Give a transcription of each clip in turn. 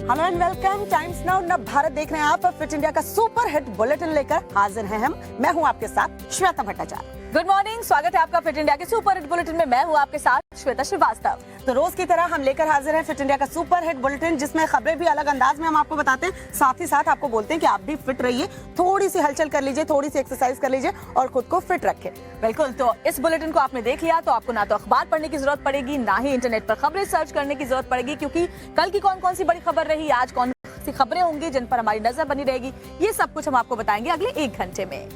Hello and welcome. Times now नव भारत देख रहे हैं आप। फिट इंडिया का सुपर हिट बुलेटिन लेकर हाजिर हैं हम। मैं हूं आपके साथ श्वेता भट्टाचार्य। गुड मॉर्निंग, स्वागत है आपका फिट इंडिया के सुपर हिट बुलेटिन में। मैं हूं आपके साथ श्वेता श्रीवास्तव। तो रोज की तरह हम लेकर हाजिर हैं फिट इंडिया का सुपर हिट बुलेटिन, जिसमें खबरें भी अलग अंदाज में हम आपको बताते हैं, साथ ही साथ आपको बोलते हैं कि आप भी फिट रहिए, थोड़ी सी हलचल कर लीजिए, थोड़ी सी एक्सरसाइज कर लीजिए और खुद को फिट रखें। बिल्कुल, तो इस बुलेटिन को आपने देख लिया तो आपको ना तो अखबार पढ़ने की जरूरत पड़ेगी, ना ही इंटरनेट पर खबरें सर्च करने की जरूरत पड़ेगी, क्योंकि कल की कौन कौन सी बड़ी खबर रही, आज कौन सी खबरें होंगी जिन पर हमारी नजर बनी रहेगी, ये सब कुछ हम आपको बताएंगे अगले 1 घंटे में।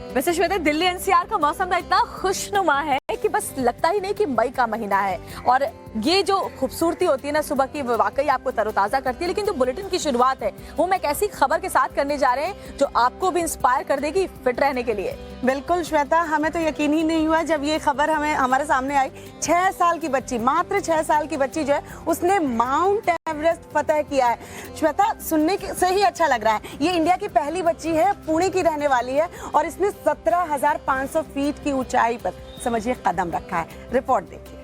वैसे श्वेता, दिल्ली एनसीआर का मौसम ना इतना खुशनुमा है कि बस लगता ही नहीं कि मई का महीना है। और ये जो खूबसूरती होती है ना सुबह की, वाकई आपको तरोताजा करती है। लेकिन जो बुलेटिन की शुरुआत है वो मैं एक ऐसी खबर के साथ करने जा रहे हैं जो आपको भी इंस्पायर कर देगी फिट रहने के लिए। बिल्कुल श्वेता, हमें तो यकीन ही नहीं हुआ जब ये खबर हमारे सामने आई। 6 साल की बच्ची, मात्र 6 साल की बच्ची जो है, उसने माउंट एवरेस्ट फतह किया है। श्वेता, सुनने से ही अच्छा लग रहा है। ये इंडिया की पहली बच्ची है, पुणे की रहने वाली है और इसने 17,500 फीट की ऊंचाई पर, समझिए, कदम रखा है। रिपोर्ट देखिए।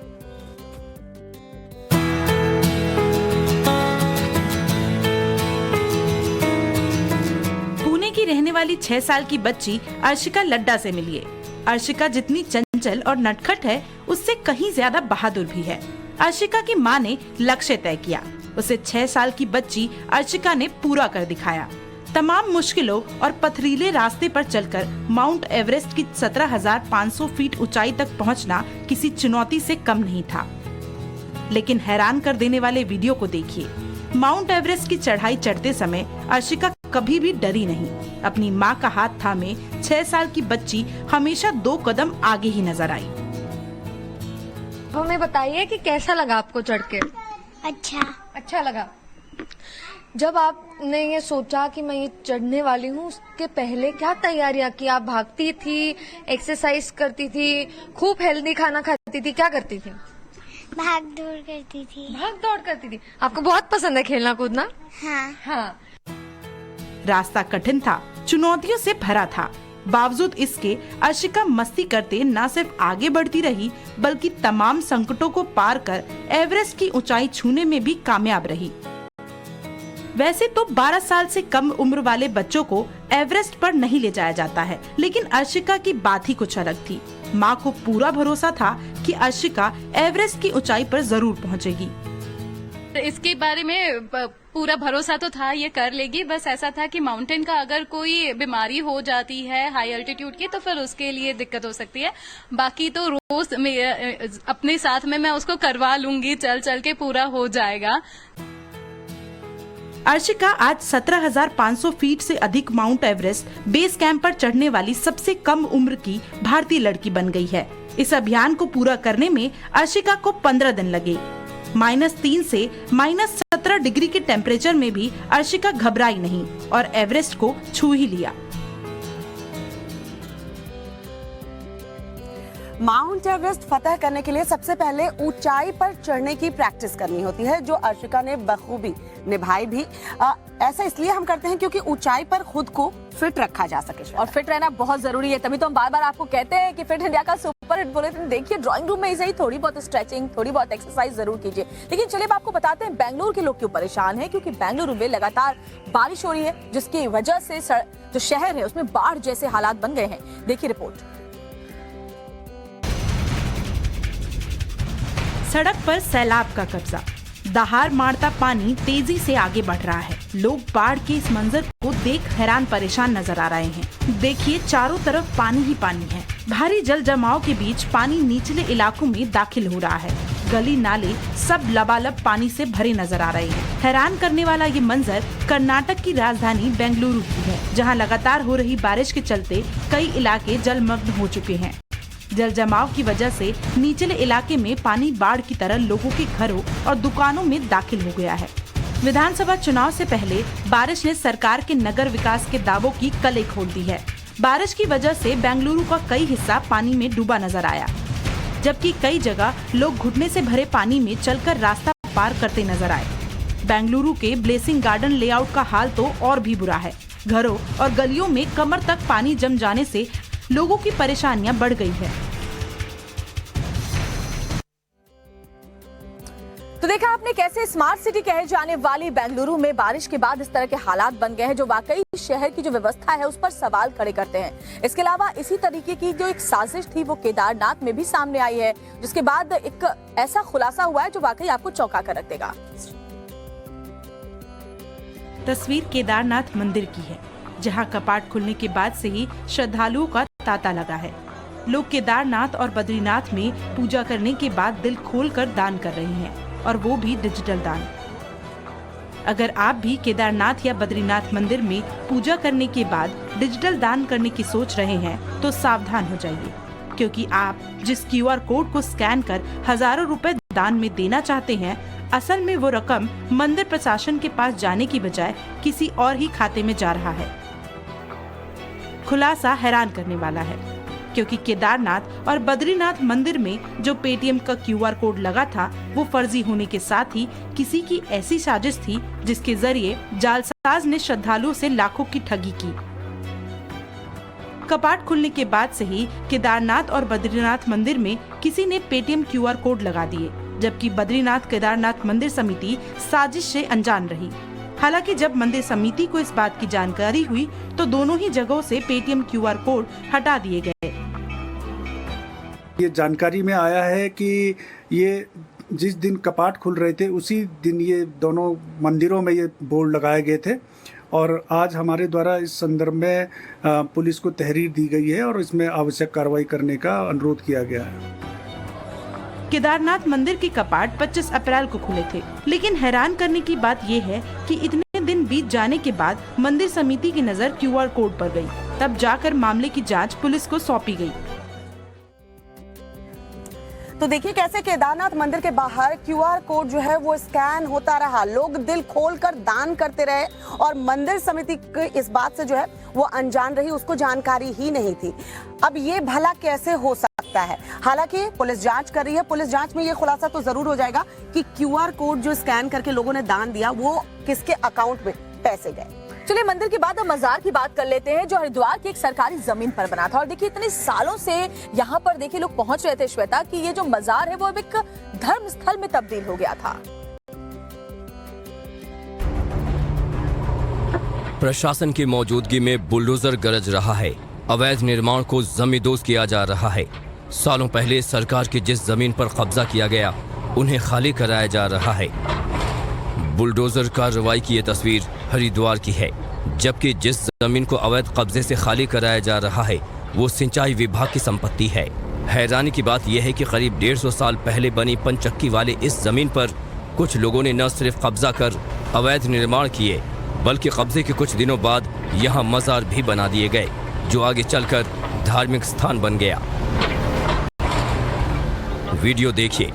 पुणे की रहने वाली 6 साल की बच्ची अर्शिका लड्डा से मिलिए। अर्शिका जितनी चंचल और नटखट है, उससे कहीं ज्यादा बहादुर भी है। अर्शिका की मां ने लक्ष्य तय किया, उसे 6 साल की बच्ची अर्शिका ने पूरा कर दिखाया। तमाम मुश्किलों और पथरीले रास्ते पर चलकर माउंट एवरेस्ट की 17,500 फीट ऊंचाई तक पहुंचना किसी चुनौती से कम नहीं था। लेकिन हैरान कर देने वाले वीडियो को देखिए। माउंट एवरेस्ट की चढ़ाई चढ़ते समय अर्शिका कभी भी डरी नहीं। अपनी मां का हाथ थामे 6 साल की बच्ची हमेशा 2 कदम आगे ही नजर आई। हमें बताइए कि कैसा लगा आपको चढ़ के? अच्छा लगा। जब आपने ये सोचा कि मैं ये चढ़ने वाली हूँ, उसके पहले क्या तैयारियां की? आप भागती थी, एक्सरसाइज करती थी, खूब हेल्दी खाना खाती थी, क्या करती थी? भाग दौड़ करती थी। भाग दौड़ करती थी। आपको बहुत पसंद है खेलना कूदना? हाँ। रास्ता कठिन था, चुनौतियों से भरा था। बावजूद इसके अर्शिका मस्ती करते न सिर्फ आगे बढ़ती रही, बल्कि तमाम संकटों को पार कर एवरेस्ट की ऊंचाई छूने में भी कामयाब रही। वैसे तो 12 साल से कम उम्र वाले बच्चों को एवरेस्ट पर नहीं ले जाया जाता है, लेकिन अर्शिका की बात ही कुछ अलग थी। माँ को पूरा भरोसा था कि अर्शिका एवरेस्ट की ऊंचाई पर जरूर पहुँचेगी। इसके बारे में पूरा भरोसा तो था, ये कर लेगी। बस ऐसा था कि माउंटेन का अगर कोई बीमारी हो जाती है हाई अल्टीट्यूड की, तो फिर उसके लिए दिक्कत हो सकती है। बाकी तो रोज अपने साथ में मैं उसको करवा लूंगी, चल चल के पूरा हो जाएगा। अर्शिका आज 17,500 फीट से अधिक माउंट एवरेस्ट बेस कैंप पर चढ़ने वाली सबसे कम उम्र की भारतीय लड़की बन गई है। इस अभियान को पूरा करने में अर्शिका को 15 दिन लगे। -3 से -17 डिग्री के टेम्परेचर में भी अर्शिका घबराई नहीं और एवरेस्ट को छू ही लिया। माउंट एवरेस्ट फतह करने के लिए सबसे पहले ऊंचाई पर चढ़ने की प्रैक्टिस करनी होती है, जो अर्शिका ने बखूबी निभाई भी। ऐसा इसलिए हम करते हैं क्योंकि ऊंचाई पर खुद को फिट रखा जा सके और फिट रहना बहुत जरूरी है। तभी तो हम बार बार आपको कहते हैं कि फिट इंडिया का सुपर हिट बुलेटिन देखिए। ड्राइंग रूम में ही सही थोड़ी बहुत स्ट्रेचिंग, थोड़ी बहुत एक्सरसाइज जरूर कीजिए। लेकिन चलिए आपको बताते हैं बेंगलुरु के लोग क्यों परेशान हैं, क्योंकि बेंगलुरु में लगातार बारिश हो रही है, जिसकी वजह से जो शहर है उसमें बाढ़ जैसे हालात बन गए हैं। देखिए रिपोर्ट। सड़क पर सैलाब का कब्जा, दहाड़ मारता पानी तेजी से आगे बढ़ रहा है। लोग बाढ़ के इस मंजर को देख हैरान परेशान नजर आ रहे हैं। देखिए, चारों तरफ पानी ही पानी है। भारी जल जमाव के बीच पानी निचले इलाकों में दाखिल हो रहा है। गली नाले सब लबालब पानी से भरे नजर आ रहे हैं। हैरान करने वाला ये मंजर कर्नाटक की राजधानी बेंगलुरु की है, जहाँ लगातार हो रही बारिश के चलते कई इलाके जलमग्न हो चुके हैं। जल जमाव की वजह से निचले इलाके में पानी बाढ़ की तरह लोगों के घरों और दुकानों में दाखिल हो गया है। विधानसभा चुनाव से पहले बारिश ने सरकार के नगर विकास के दावों की कलें खोल दी है। बारिश की वजह से बेंगलुरु का कई हिस्सा पानी में डूबा नजर आया, जबकि कई जगह लोग घुटने से भरे पानी में चलकर रास्ता पार करते नजर आए। बेंगलुरु के ब्लेसिंग गार्डन लेआउट का हाल तो और भी बुरा है। घरों और गलियों में कमर तक पानी जम जाने से लोगों की परेशानियां बढ़ गई है। तो देखा आपने कैसे स्मार्ट सिटी कहे जाने वाली बेंगलुरु में बारिश के बाद इस तरह के हालात बन गए हैं जो वाकई शहर की जो व्यवस्था है उस पर सवाल खड़े करते हैं। इसके अलावा इसी तरीके की जो एक साजिश थी वो केदारनाथ में भी सामने आई है, जिसके बाद एक ऐसा खुलासा हुआ है जो वाकई आपको चौंका कर रख देगा। तस्वीर केदारनाथ मंदिर की है, जहां कपाट खुलने के बाद से ही श्रद्धालुओं का तांता लगा है। लोग केदारनाथ और बद्रीनाथ में पूजा करने के बाद दिल खोलकर दान कर रहे हैं, और वो भी डिजिटल दान। अगर आप भी केदारनाथ या बद्रीनाथ मंदिर में पूजा करने के बाद डिजिटल दान करने की सोच रहे हैं तो सावधान हो जाइए, क्योंकि आप जिस QR कोड को स्कैन कर हजारों रुपए दान में देना चाहते हैं, असल में वो रकम मंदिर प्रशासन के पास जाने की बजाय किसी और ही खाते में जा रहा है। खुलासा हैरान करने वाला है, क्योंकि केदारनाथ और बद्रीनाथ मंदिर में जो पेटीएम का QR कोड लगा था वो फर्जी होने के साथ ही किसी की ऐसी साजिश थी जिसके जरिए जालसाज ने श्रद्धालुओं से लाखों की ठगी की। कपाट खुलने के बाद से ही केदारनाथ और बद्रीनाथ मंदिर में किसी ने पेटीएम QR कोड लगा दिए, जबकि बद्रीनाथ केदारनाथ मंदिर समिति साजिश से अनजान रही। हालांकि जब मंदिर समिति को इस बात की जानकारी हुई तो दोनों ही जगहों से पेटीएम QR कोड हटा दिए गए। ये जानकारी में आया है कि ये जिस दिन कपाट खुल रहे थे उसी दिन ये दोनों मंदिरों में ये बोर्ड लगाए गए थे, और आज हमारे द्वारा इस संदर्भ में पुलिस को तहरीर दी गई है और इसमें आवश्यक कार्रवाई करने का अनुरोध किया गया है। केदारनाथ मंदिर के कपाट 25 अप्रैल को खुले थे, लेकिन हैरान करने की बात यह है कि इतने दिन बीत जाने के बाद मंदिर समिति की नजर QR कोड पर गई। तब जाकर मामले की जांच पुलिस को सौंपी गई। तो देखिए कैसे केदारनाथ मंदिर के बाहर QR कोड जो है वो स्कैन होता रहा, लोग दिल खोलकर दान करते रहे और मंदिर समिति इस बात से जो है वो अनजान रही, उसको जानकारी ही नहीं थी। अब ये भला कैसे हो सकता है? हालांकि पुलिस जांच कर रही है। पुलिस जांच में ये खुलासा तो जरूर हो जाएगा कि QR कोड जो स्कैन करके लोगों ने दान दिया वो किसके अकाउंट में पैसे गए। चलिए मंदिर के बाद अब मजार की बात कर लेते हैं, जो हरिद्वार की एक सरकारी जमीन पर बना था। और देखिए इतने सालों से यहाँ पर देखिए लोग पहुंच रहे थे श्वेता, कि ये जो मजार है वो अब एक धर्म स्थल में तब्दील हो गया था। प्रशासन की मौजूदगी में बुलडोजर गरज रहा है। अवैध निर्माण को जमींदोज किया जा रहा है। सालों पहले सरकार की जिस जमीन पर कब्जा किया गया उन्हें खाली कराया जा रहा है। बुलडोजर कार्रवाई की ये तस्वीर हरिद्वार की है, जबकि जिस जमीन को अवैध कब्जे से खाली कराया जा रहा है वो सिंचाई विभाग की संपत्ति है। हैरानी की बात यह है कि करीब 150 साल पहले बनी पंचक्की वाले इस जमीन पर कुछ लोगों ने न सिर्फ कब्जा कर अवैध निर्माण किए, बल्कि कब्जे के कुछ दिनों बाद यहाँ मजार भी बना दिए गए, जो आगे चलकर धार्मिक स्थान बन गया। वीडियो देखिए।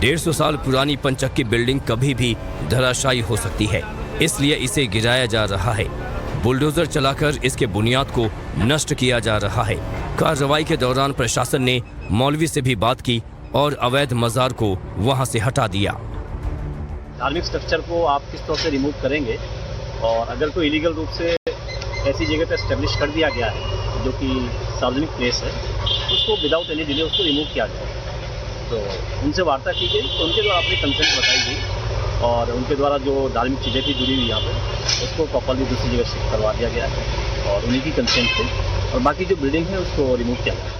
150 साल पुरानी पंचक्की बिल्डिंग कभी भी धराशायी हो सकती है, इसलिए इसे गिराया जा रहा है। बुलडोजर चलाकर इसके बुनियाद को नष्ट किया जा रहा है। कार्रवाई के दौरान प्रशासन ने मौलवी से भी बात की और अवैध मजार को वहां से हटा दिया। धार्मिक स्ट्रक्चर को आप किस तरह से रिमूव करेंगे, और अगर कोई इलीगल रूप से ऐसी जगह पर एस्टेब्लिश कर दिया गया है जो कि सार्वजनिक प्लेस है, उसको विदाउट एनी डिले उसको रिमूव किया जाए। तो उनसे वार्ता की गई, तो उनके द्वारा अपनी कंसेंट बताई गई और उनके द्वारा जो धार्मिक चीज़ें थी जुड़ी हुई यहाँ पे उसको प्रॉपरली दूसरी जगह शिफ्ट करवा दिया गया है और उन्हीं की कंसेंट से, और बाकी जो बिल्डिंग है उसको रिमूव किया गया।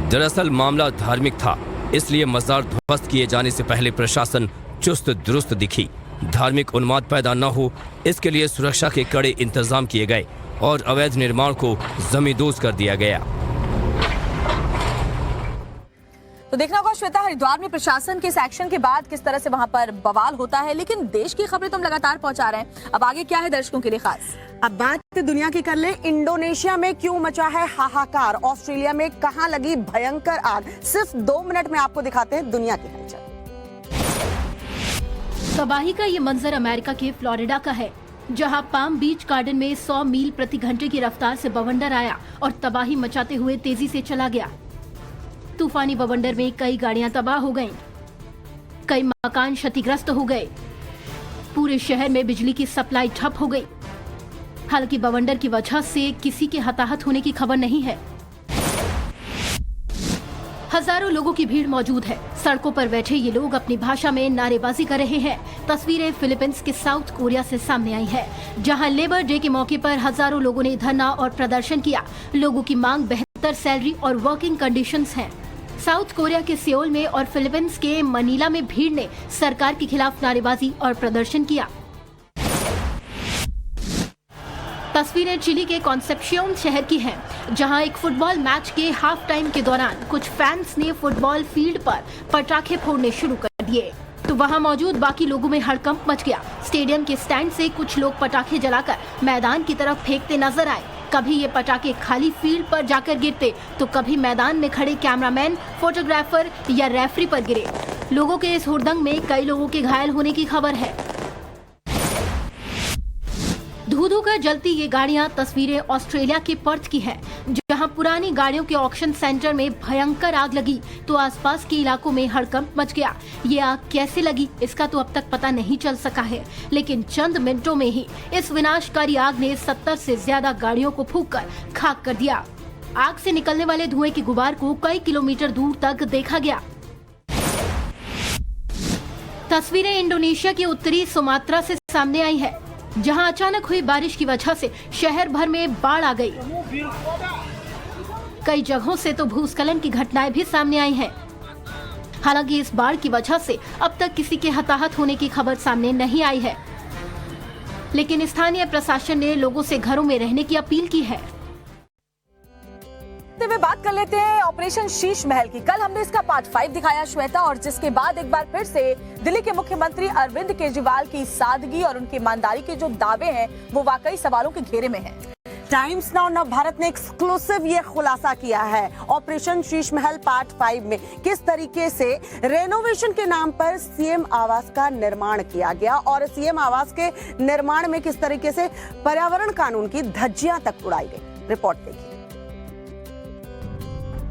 दरअसल मामला धार्मिक था, इसलिए मजार ध्वस्त किए जाने से पहले प्रशासन चुस्त दुरुस्त दिखी। धार्मिक उन्माद पैदा न हो इसके लिए सुरक्षा के कड़े इंतजाम किए गए और अवैध निर्माण को जमींदोज कर दिया गया। तो देखना होगा श्वेता, हरिद्वार में प्रशासन के इस एक्शन के बाद किस तरह से वहां पर बवाल होता है। लेकिन देश की खबरें तो हम लगातार पहुंचा रहे हैं, अब आगे क्या है दर्शकों के लिए खास। अब बात दुनिया की कर ले। इंडोनेशिया में क्यों मचा है हाहाकार, ऑस्ट्रेलिया में कहां लगी भयंकर आग, सिर्फ 2 मिनट में आपको दिखाते हैं दुनिया की हलचल। तबाही का ये मंजर अमेरिका के फ्लोरिडा का है, जहां पाम बीच गार्डन में 100 मील प्रति घंटे की रफ्तार से बवंडर आया और तबाही मचाते हुए तेजी से चला गया। तूफानी बवंडर में कई गाड़ियां तबाह हो गईं, कई मकान क्षतिग्रस्त हो गए, पूरे शहर में बिजली की सप्लाई ठप हो गई। हालांकि बवंडर की वजह से किसी के हताहत होने की खबर नहीं है। हजारों लोगों की भीड़ मौजूद है। सड़कों पर बैठे ये लोग अपनी भाषा में नारेबाजी कर रहे हैं। तस्वीरें फिलीपींस के साउथ कोरिया से सामने आई है, जहां लेबर डे के मौके पर हजारों लोगों ने धरना और प्रदर्शन किया। लोगों की मांग बेहतर सैलरी और वर्किंग कंडीशंस हैं। साउथ कोरिया के सियोल में और फिलीपींस के मनीला में भीड़ ने सरकार के खिलाफ नारेबाजी और प्रदर्शन किया। तस्वीरें चिली के कॉन्सेप्शियन शहर की हैं, जहां एक फुटबॉल मैच के हाफ टाइम के दौरान कुछ फैंस ने फुटबॉल फील्ड पर पटाखे फोड़ने शुरू कर दिए, तो वहां मौजूद बाकी लोगों में हड़कंप मच गया। स्टेडियम के स्टैंड से कुछ लोग पटाखे जलाकर मैदान की तरफ फेंकते नजर आए। कभी ये पटाखे खाली फील्ड पर जाकर गिरते, तो कभी मैदान में खड़े कैमरामैन, फोटोग्राफर या रेफरी पर गिरे। लोगों के इस हुड़दंग में कई लोगों के घायल होने की खबर है। धू-धू कर जलती ये गाड़ियां तस्वीरें ऑस्ट्रेलिया के पर्थ की है, जहां पुरानी गाड़ियों के ऑक्शन सेंटर में भयंकर आग लगी तो आसपास के इलाकों में हड़कंप मच गया। ये आग कैसे लगी इसका तो अब तक पता नहीं चल सका है, लेकिन चंद मिनटों में ही इस विनाशकारी आग ने 70 से ज्यादा गाड़ियों को फूंककर खाक कर दिया। आग से निकलने वाले धुएं के गुबार को कई किलोमीटर दूर तक देखा गया। तस्वीरें इंडोनेशिया के उत्तरी सुमात्रा से सामने आई है, जहां अचानक हुई बारिश की वजह से शहर भर में बाढ़ आ गई। कई जगहों से तो भूस्खलन की घटनाएं भी सामने आई हैं। हालांकि इस बाढ़ की वजह से अब तक किसी के हताहत होने की खबर सामने नहीं आई है, लेकिन स्थानीय प्रशासन ने लोगों से घरों में रहने की अपील की है। में बात कर लेते हैं ऑपरेशन शीश महल की। कल हमने इसका पार्ट 5 दिखाया श्वेता, और जिसके बाद एक बार फिर से दिल्ली के मुख्यमंत्री अरविंद केजरीवाल की सादगी और उनकी ईमानदारी के जो दावे हैं वो वाकई सवालों के घेरे में हैं। टाइम्स नाउ नव भारत ने एक्सक्लूसिव ये खुलासा किया है ऑपरेशन शीश महल पार्ट 5 में किस तरीके से रेनोवेशन के नाम पर सीएम आवास का निर्माण किया गया और सीएम आवास के निर्माण में किस तरीके से पर्यावरण कानून की धज्जियां तक उड़ाई गई। रिपोर्ट देखिए।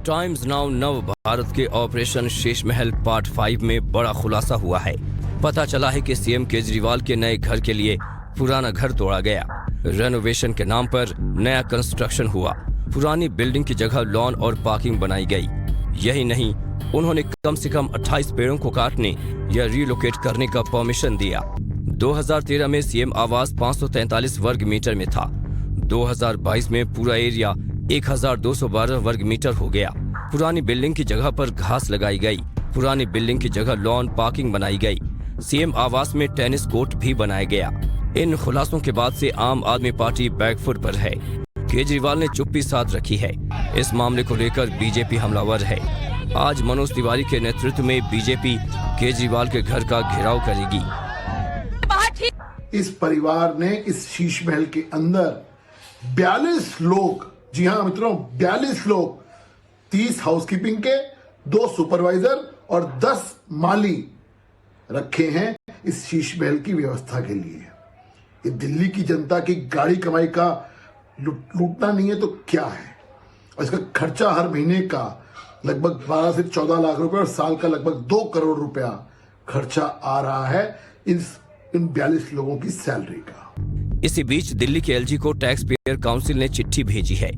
टाइम्स नाउ नव भारत के ऑपरेशन शीश महल पार्ट 5 में बड़ा खुलासा हुआ है। पता चला है कि सीएम केजरीवाल के नए घर के लिए पुराना घर तोड़ा गया, रेनोवेशन के नाम पर नया कंस्ट्रक्शन हुआ, पुरानी बिल्डिंग की जगह लॉन और पार्किंग बनाई गई। यही नहीं, उन्होंने कम से कम 28 पेड़ों को काटने या रिलोकेट करने का परमिशन दिया। 2013 में सीएम आवास 543 वर्ग मीटर में था। 2022 में पूरा एरिया 1212 वर्ग मीटर हो गया। पुरानी बिल्डिंग की जगह पर घास लगाई गई, पुरानी बिल्डिंग की जगह लॉन पार्किंग बनाई गई, सीएम आवास में टेनिस कोर्ट भी बनाया गया। इन खुलासों के बाद से आम आदमी पार्टी बैकफुट पर है। केजरीवाल ने चुप्पी साध रखी है। इस मामले को लेकर बीजेपी हमलावर है। आज मनोज तिवारी के नेतृत्व में बीजेपी केजरीवाल के घर का घेराव करेगी। इस परिवार ने इस शीश महल के अंदर 42 लोग, जी हाँ मित्रों 42 लोग, 30 हाउसकीपिंग के, 2 सुपरवाइजर और 10 माली रखे हैं इस शीश महल की व्यवस्था के लिए। ये दिल्ली की जनता की गाड़ी कमाई का लूटना नहीं है तो क्या है। और इसका खर्चा हर महीने का लगभग 12 से 14 लाख रुपए और साल का लगभग 2 करोड़ रुपया खर्चा आ रहा है इन 42 लोगों की सैलरी का। इसी बीच दिल्ली के एलजी को टैक्स पेयर काउंसिल ने चिट्ठी भेजी है।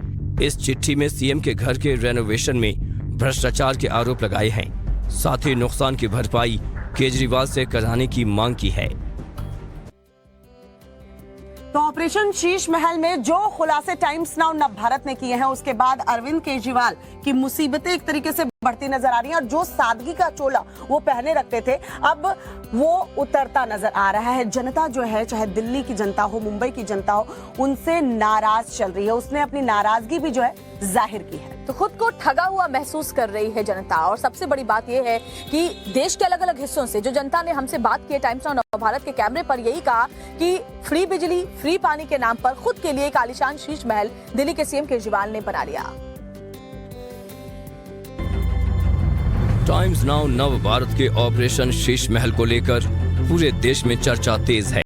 इस चिट्ठी में सीएम के घर के रेनोवेशन में भ्रष्टाचार के आरोप लगाए हैं, साथ ही नुकसान की भरपाई केजरीवाल से कराने की मांग की है। तो ऑपरेशन शीश महल में जो खुलासे टाइम्स नाउ नव भारत ने किए हैं उसके बाद अरविंद केजरीवाल की मुसीबतें एक तरीके से बढ़ती नजर आ रही हैं और जो सादगी का चोला वो पहने रखते थे अब वो उतरता नजर आ रहा है। जनता जो है, चाहे दिल्ली की जनता हो, मुंबई की जनता हो, उनसे नाराज चल रही है। उसने अपनी नाराजगी भी जो है जाहिर की है। तो खुद को ठगा हुआ महसूस कर रही है जनता। और सबसे बड़ी बात यह है कि देश के अलग अलग हिस्सों से जो जनता ने हमसे बात की, टाइम्स नाउ नव भारत के कैमरे पर यही कहा कि फ्री बिजली, फ्री पानी के नाम पर खुद के लिए एक आलीशान शीश महल दिल्ली के सीएम केजरीवाल ने बना लिया। टाइम्स नाउ नव भारत के ऑपरेशन शीश महल को लेकर पूरे देश में चर्चा तेज है।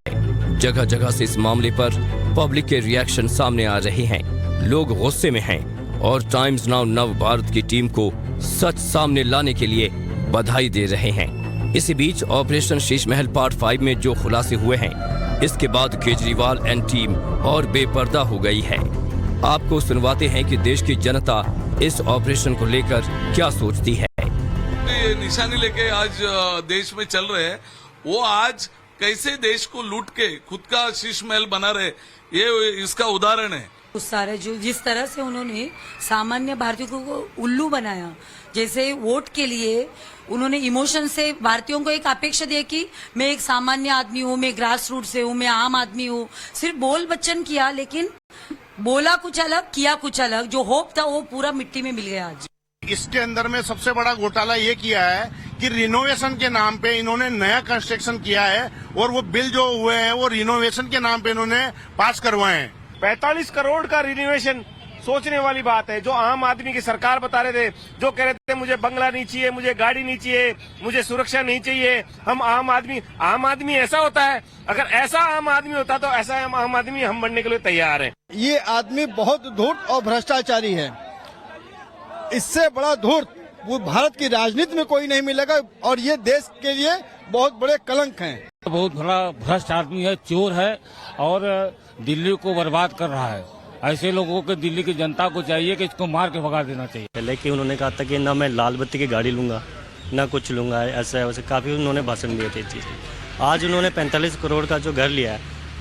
जगह जगह से इस मामले पर पब्लिक के रिएक्शन सामने आ रहे हैं। लोग गुस्से में हैं और टाइम्स नाउ नव भारत की टीम को सच सामने लाने के लिए बधाई दे रहे हैं। इसी बीच ऑपरेशन शीश महल पार्ट 5 में जो खुलासे हुए हैं इसके बाद केजरीवाल एंड टीम और बेपर्दा हो गई है। आपको सुनवाते हैं कि देश की जनता इस ऑपरेशन को लेकर क्या सोचती है। ये निशानी लेके आज देश में चल रहे हैं, वो आज कैसे देश को लूट के खुद का शीश महल बना रहे, ये इसका उदाहरण है। उस सारे जो जिस तरह से उन्होंने सामान्य भारतीयों को उल्लू बनाया, जैसे वोट के लिए उन्होंने इमोशन से भारतीयों को एक अपेक्षा दी कि मैं एक सामान्य आदमी हूँ, मैं ग्रास रूट से हूँ, मैं आम आदमी हूँ। सिर्फ बोल बच्चन किया, लेकिन बोला कुछ अलग, किया कुछ अलग। जो होप था वो पूरा मिट्टी में मिल गया आज। इसके अंदर में सबसे बड़ा घोटाला ये किया है कि रिनोवेशन के नाम पे इन्होंने नया कंस्ट्रक्शन किया है, और वो बिल जो हुए हैं वो रिनोवेशन के नाम पे इन्होंने पास करवाए हैं। 45 करोड़ का रिनोवेशन सोचने वाली बात है। जो आम आदमी की सरकार बता रहे थे, जो कह रहे थे मुझे बंगला नहीं चाहिए, मुझे गाड़ी नहीं चाहिए, मुझे सुरक्षा नहीं चाहिए, हम आम आदमी ऐसा होता है। अगर ऐसा आम आदमी होता तो ऐसा आम आदमी हम बनने के लिए तैयार हैं। ये आदमी बहुत धूर्त और भ्रष्टाचारी है। इससे बड़ा धूर्त वो भारत की राजनीति में कोई नहीं मिलेगा, और ये देश के लिए बहुत बड़े कलंक हैं। बहुत बड़ा भ्रष्ट आदमी है, चोर है, और दिल्ली को बर्बाद कर रहा है। ऐसे लोगों को दिल्ली की जनता को चाहिए कि इसको मार के भगा देना चाहिए। पहले कि उन्होंने कहा था कि ना मैं लाल बत्ती की गाड़ी लूंगा, ना कुछ लूंगा, ऐसा वैसे काफी उन्होंने भाषण दिए थे इस चीज। आज उन्होंने 45 करोड़ का जो घर लिया है,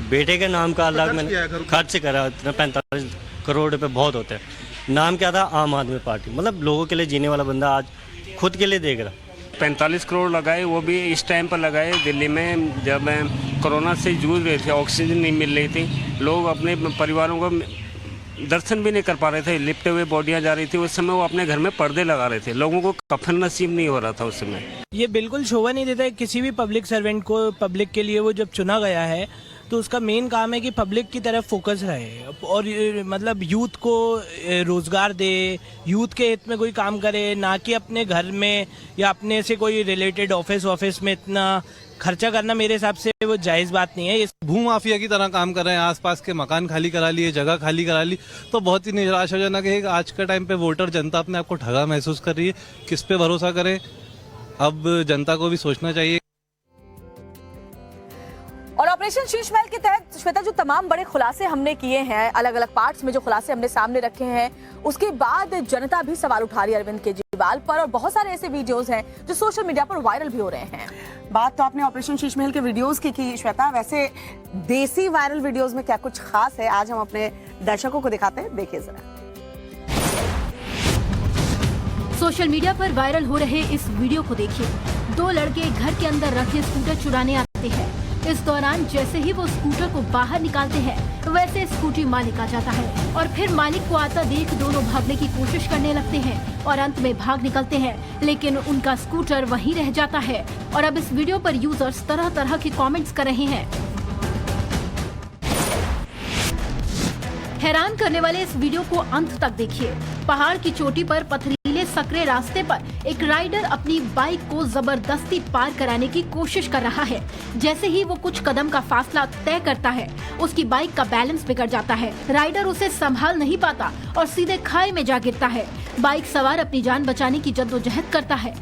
बेटे के नाम का अलग मैंने खर्च करा। इतना 45 करोड़ रुपए बहुत होते हैं। नाम क्या था? आम आदमी पार्टी। मतलब लोगों के लिए जीने वाला बंदा आज खुद के लिए देख रहा। 45 करोड़ लगाए, वो भी इस टाइम पर लगाए दिल्ली में जब कोरोना से जूझ रहे थे, ऑक्सीजन नहीं मिल रही थी, लोग अपने परिवारों को दर्शन भी नहीं कर पा रहे थे, लिपटे हुए बॉडियां जा रही थी। उस समय वो अपने घर में पर्दे लगा रहे थे, लोगों को कफन नसीब नहीं हो रहा था उस समय। ये बिल्कुल शोभा नहीं देता है किसी भी पब्लिक सर्वेंट को। पब्लिक के लिए वो जब चुना गया है तो उसका मेन काम है कि पब्लिक की तरफ फोकस रहे, और मतलब यूथ को रोजगार दे, यूथ के हित में कोई काम करे, ना कि अपने घर में या अपने से कोई रिलेटेड ऑफिस में इतना खर्चा करना मेरे हिसाब से वो जायज़ बात नहीं है। भूमाफिया की तरह काम कर रहे हैं, आसपास के मकान खाली करा लिए, जगह खाली करा ली, तो बहुत ही निराशाजनक है। आज के टाइम पे वोटर जनता अपने आप को ठगा महसूस कर रही है। किस पे भरोसा करें, अब जनता को भी सोचना चाहिए। और ऑपरेशन शीश महल के तहत श्वेता जो तमाम बड़े खुलासे हमने किए हैं, अलग अलग पार्ट्स में जो खुलासे हमने सामने रखे हैं, उसके बाद जनता भी सवाल उठा रही है अरविंद केजरीवाल पर, और बहुत सारे ऐसे वीडियोस हैं जो सोशल मीडिया पर वायरल भी हो रहे हैं। बात तो आपने ऑपरेशन शीश महल के वीडियोस की श्वेता, वैसे देसी वायरल वीडियोस में क्या कुछ खास है, आज हम अपने दर्शकों को दिखाते हैं, देखिए जरा। सोशल मीडिया पर वायरल हो रहे इस वीडियो को देखिए। 2 लड़के घर के अंदर रखे स्कूटर चुराने आते हैं। इस दौरान जैसे ही वो स्कूटर को बाहर निकालते हैं, वैसे स्कूटी मालिक आ जाता है, और फिर मालिक को आता देख दोनों भागने की कोशिश करने लगते हैं और अंत में भाग निकलते हैं, लेकिन उनका स्कूटर वहीं रह जाता है। और अब इस वीडियो पर यूजर्स तरह तरह के कमेंट्स कर रहे हैं। हैरान करने वाले इस वीडियो को अंत तक देखिए। पहाड़ की चोटी पर पथरीले सकरे रास्ते पर एक राइडर अपनी बाइक को जबरदस्ती पार कराने की कोशिश कर रहा है। जैसे ही वो कुछ कदम का फासला तय करता है, उसकी बाइक का बैलेंस बिगड़ जाता है। राइडर उसे संभाल नहीं पाता और सीधे खाई में जा गिरता है। बाइक सवार अपनी जान बचाने की जद्दोजहद करता है।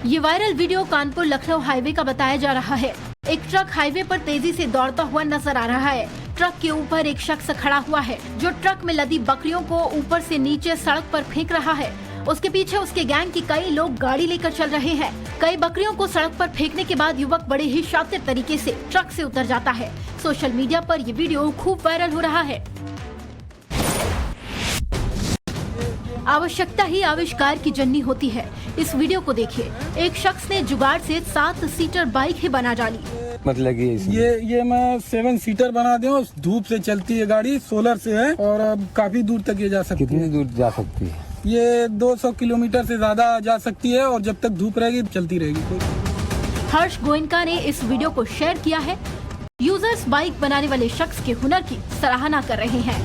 ये viral video Kanpur Lucknow highway का बताया जा रहा है। एक ट्रक हाईवे पर तेजी से दौड़ता हुआ नजर आ रहा है। ट्रक के ऊपर एक शख्स खड़ा हुआ है जो ट्रक में लदी बकरियों को ऊपर से नीचे सड़क पर फेंक रहा है। उसके पीछे उसके गैंग की कई लोग गाड़ी लेकर चल रहे हैं। कई बकरियों को सड़क पर फेंकने के बाद युवक बड़े ही शातिर तरीके से ट्रक से उतर जाता है। सोशल मीडिया पर ये वीडियो खूब वायरल हो रहा है। आवश्यकता ही आविष्कार की जननी होती है। इस वीडियो को देखिए। एक शख्स ने जुगाड़ से 7 सीटर बाइक ही बना डाली। मतलब ये मैं 7 सीटर बना दूं। धूप से चलती है गाड़ी, सोलर से है, और अब काफी दूर तक ये जा सकती है। कितनी दूर जा सकती है? ये 200 किलोमीटर से ज्यादा जा सकती है, और जब तक धूप रहेगी चलती रहेगी। हर्ष गोयनका ने इस वीडियो को शेयर किया है। यूजर्स बाइक बनाने वाले शख्स के हुनर की सराहना कर रहे हैं।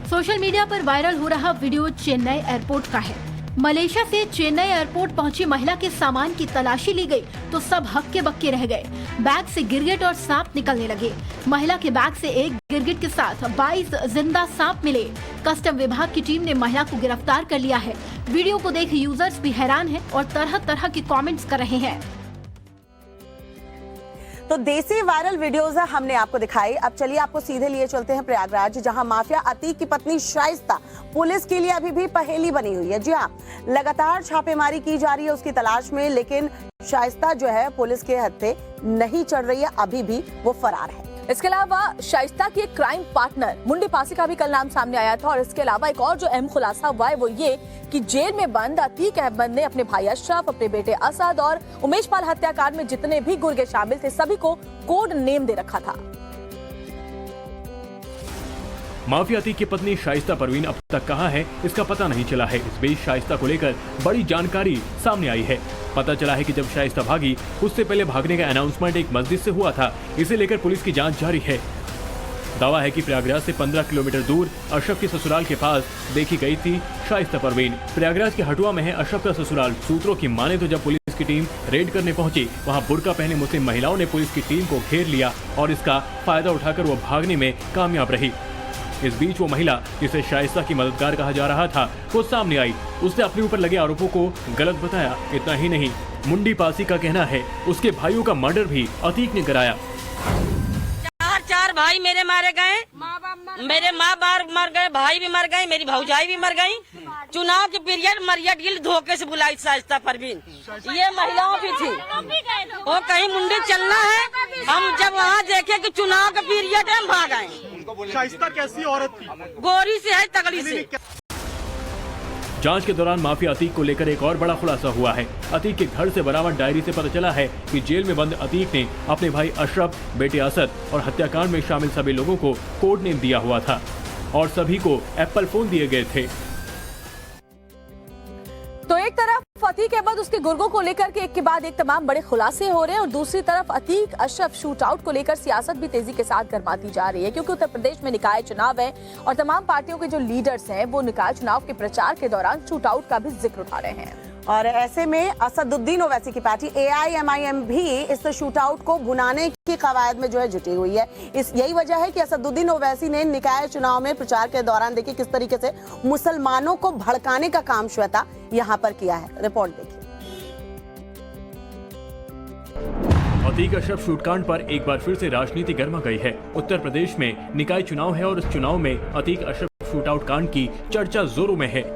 सोशल मीडिया पर वायरल हो रहा वीडियो चेन्नई एयरपोर्ट का है। मलेशिया से चेन्नई एयरपोर्ट पहुंची महिला के सामान की तलाशी ली गई तो सब हक्के बक्के रह गए। बैग से गिरगिट और सांप निकलने लगे। महिला के बैग से एक गिरगिट के साथ 22 जिंदा सांप मिले। कस्टम विभाग की टीम ने महिला को गिरफ्तार कर लिया है। वीडियो को देख यूजर्स भी हैरान हैं और तरह तरह के कमेंट्स कर रहे हैं। तो देसी वायरल वीडियोस हमने आपको दिखाई। अब चलिए आपको सीधे लिए चलते हैं प्रयागराज, जहां माफिया अतीक की पत्नी शाइस्ता पुलिस के लिए अभी भी पहेली बनी हुई है। जी हाँ, लगातार छापेमारी की जा रही है उसकी तलाश में, लेकिन शाइस्ता जो है पुलिस के हत्थे नहीं चढ़ रही है, अभी भी वो फरार है। इसके अलावा शाइस्ता की एक क्राइम पार्टनर मुंडी पासी का भी कल नाम सामने आया था। और इसके अलावा एक और जो अहम खुलासा हुआ है वो ये कि जेल में बंद अतीक अहमद ने अपने भाई अशरफ, अपने बेटे असद और उमेश पाल हत्याकांड में जितने भी गुर्गे शामिल थे सभी को कोड नेम दे रखा था। माफिया अतीक की पत्नी शाइस्ता परवीन अब तक कहाँ है इसका पता नहीं चला है। इस बीच शाइस्ता को लेकर बड़ी जानकारी सामने आई है। पता चला है कि जब शाइस्ता भागी उससे पहले भागने का अनाउंसमेंट एक मस्जिद से हुआ था। इसे लेकर पुलिस की जांच जारी है। दावा है कि प्रयागराज से 15 किलोमीटर दूर अशरफ के ससुराल के पास देखी गई थी शाइस्ता परवीन। प्रयागराज के हटुआ में है अशरफ का ससुराल। सूत्रों की माने तो जब पुलिस की टीम रेड करने पहुंची, वहां बुर्का पहने मुस्लिम महिलाओं ने पुलिस की टीम को घेर लिया और इसका फायदा उठाकर वो भागने में कामयाब रही। इस बीच वो महिला जिसे शाइस्ता की मददगार कहा जा रहा था वो सामने आई। उसने अपने ऊपर लगे आरोपों को गलत बताया। इतना ही नहीं, मुंडी पासी का कहना है उसके भाइयों का मर्डर भी अतीक ने कराया। चार भाई मेरे मारे गए, मेरे माँ बाप मर गए, भाई भी मर गए, मेरी भौजाई भी मर गई। चुनाव के पीरियड मरिया गिल धोखे से बुलाई शाइस्ता परवीन, ये महिलाओं की थी। वो कहीं मुंडी चलना है, हम जब वहाँ देखे कि चुनाव का पीरियड है हम भाग आए। शाइस्ता कैसी औरत थी? गोरी से है, तगड़ी से। जांच के दौरान माफिया अतीक को लेकर एक और बड़ा खुलासा हुआ है। अतीक के घर से बरामद डायरी से पता चला है कि जेल में बंद अतीक ने अपने भाई अशरफ, बेटे असद और हत्याकांड में शामिल सभी लोगों को कोड नेम दिया हुआ था और सभी को एप्पल फोन दिए गए थे। तो एक तरफ अतीक अहमद उसके गुर्गों को लेकर के एक के बाद एक तमाम बड़े खुलासे हो रहे हैं और दूसरी तरफ अतीक अशरफ शूट आउट को लेकर सियासत भी तेजी के साथ गरमाती जा रही है, क्योंकि उत्तर प्रदेश में निकाय चुनाव है और तमाम पार्टियों के जो लीडर्स हैं वो निकाय चुनाव के प्रचार के दौरान शूट आउट का भी जिक्र उठा रहे हैं। और ऐसे में असदुद्दीन ओवैसी की पार्टी AIMIM भी इस शूट आउट को भुनाने की कवायद में जो है जुटी हुई है। यही वजह है कि असदुद्दीन ओवैसी ने निकाय चुनाव में प्रचार के दौरान देखिए किस तरीके से मुसलमानों को भड़काने का काम श्वेता यहाँ पर किया है। रिपोर्ट देखिए। अतीक अशरफ शूटकांड पर एक बार फिर से राजनीति गर्मा गई है। उत्तर प्रदेश में निकाय चुनाव है और इस चुनाव में अतीक अशरफ शूटआउट कांड की चर्चा जोरों में है।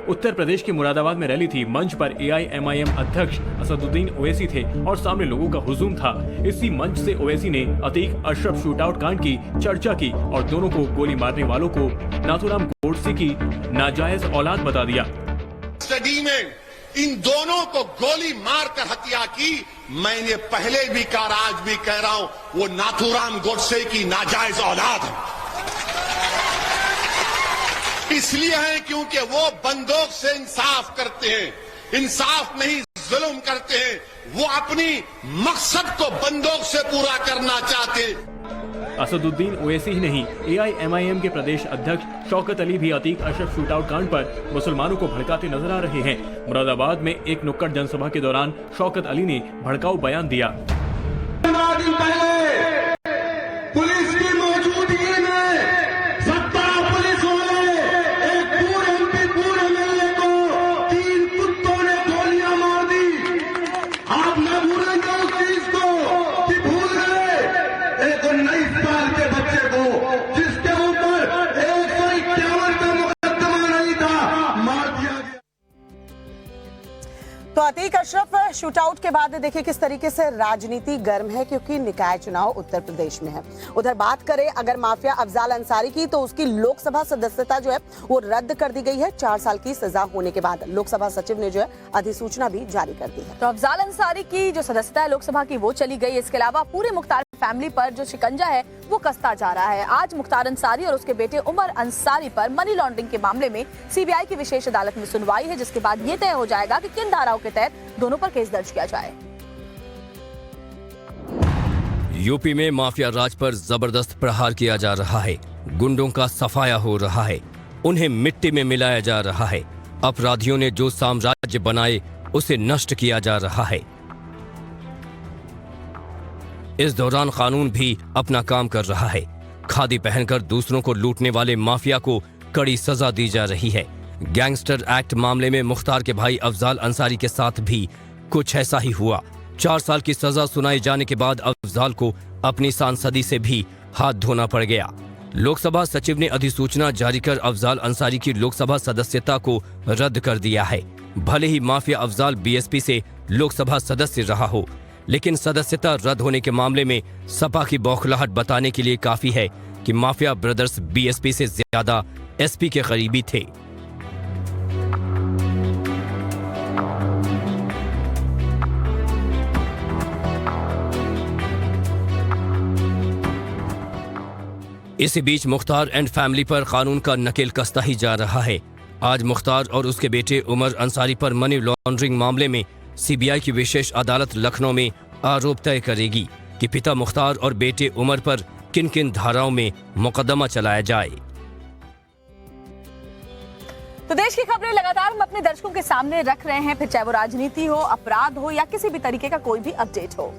उत्तर प्रदेश के मुरादाबाद में रैली थी। मंच पर AIMIM अध्यक्ष असदुद्दीन ओवैसी थे और सामने लोगों का हुजूम था। इसी मंच से ओवैसी ने अतीक अशरफ शूटआउट कांड की चर्चा की और दोनों को गोली मारने वालों को नाथूराम गोडसे की नाजायज औलाद बता दिया। स्टडी में इन दोनों को गोली मारकर हत्या की, मैंने पहले भी कहा, आज भी कह रहा हूं, वो नाथूराम गोडसे की नाजायज औलाद है। इसलिए है क्योंकि वो बंदूक से इंसाफ करते हैं, इंसाफ नहीं जुल्म करते हैं। वो अपनी मकसद को बंदूक से पूरा करना चाहते हैं। असदुद्दीन ओवैसी ही नहीं, AIMIM के प्रदेश अध्यक्ष शौकत अली भी अतीक अशरफ शूटआउट कांड पर मुसलमानों को भड़काते नजर आ रहे हैं। मुरादाबाद में एक नुक्कड़ जनसभा के दौरान शौकत अली ने भड़काऊ बयान दिया। पुलिस की मौजूदगी में सत्ता पुलिस वाले एक पूरे MP पूरे मेले को 3 कुत्तों ने गोलियां मार दी। आप न भूलेंगे उस चीज को कि भूल गए एक 19 साल के बच्चे को जिसके ऊपर 151 का मुकदमा नहीं था, मार दिया गया। तो अतीक अशरफ शूटआउट के बाद देखिए किस तरीके से राजनीति गर्म है, क्योंकि निकाय चुनाव उत्तर प्रदेश में है। उधर बात करें अगर माफिया अफजाल अंसारी की, तो उसकी लोकसभा सदस्यता जो है वो रद्द कर दी गई है 4 साल की सजा होने के बाद। लोकसभा सचिव ने जो है अधिसूचना भी जारी कर दी है। तो अफजाल अंसारी की जो सदस्यता है लोकसभा की वो चली गई। इसके अलावा पूरे मुख्तार फैमिली पर जो शिकंजा है वो कसता जा रहा है। आज मुख्तार अंसारी और उसके बेटे उमर अंसारी पर मनी लॉन्ड्रिंग के मामले में CBI की विशेष अदालत में सुनवाई है, जिसके बाद ये तय हो जाएगा कि किन धाराओं के तहत दोनों पर केस दर्ज किया जाए। यूपी में माफिया राज पर जबरदस्त प्रहार किया जा रहा है। गुंडों का सफाया हो रहा है, उन्हें मिट्टी में मिलाया जा रहा है। अपराधियों ने जो साम्राज्य बनाए उसे नष्ट किया जा रहा है। इस दौरान कानून भी अपना काम कर रहा है। खादी पहनकर दूसरों को लूटने वाले माफिया को कड़ी सजा दी जा रही है। गैंगस्टर एक्ट मामले में मुख्तार के भाई अफजाल अंसारी के साथ भी कुछ ऐसा ही हुआ। 4 साल की सजा सुनाई जाने के बाद अफजाल को अपनी सांसदी से भी हाथ धोना पड़ गया। लोकसभा सचिव ने अधिसूचना जारी कर अफजाल अंसारी की लोकसभा सदस्यता को रद्द कर दिया है। भले ही माफिया अफजाल बीएसपी से लोकसभा सदस्य रहा हो, लेकिन सदस्यता रद्द होने के मामले में सपा की बौखलाहट बताने के लिए काफी है कि माफिया ब्रदर्स बीएसपी से ज्यादा एसपी के करीबी थे। इसी बीच मुख्तार एंड फैमिली पर कानून का नकेल कसता ही जा रहा है। आज मुख्तार और उसके बेटे उमर अंसारी पर मनी लॉन्ड्रिंग मामले में सीबीआई की विशेष अदालत लखनऊ में आरोप तय करेगी कि पिता मुख्तार और बेटे उमर पर किन किन धाराओं में मुकदमा चलाया जाए। तो देश की खबरें लगातार हम अपने दर्शकों के सामने रख रहे हैं, फिर चाहे वो राजनीति हो, अपराध हो या किसी भी तरीके का कोई भी अपडेट हो।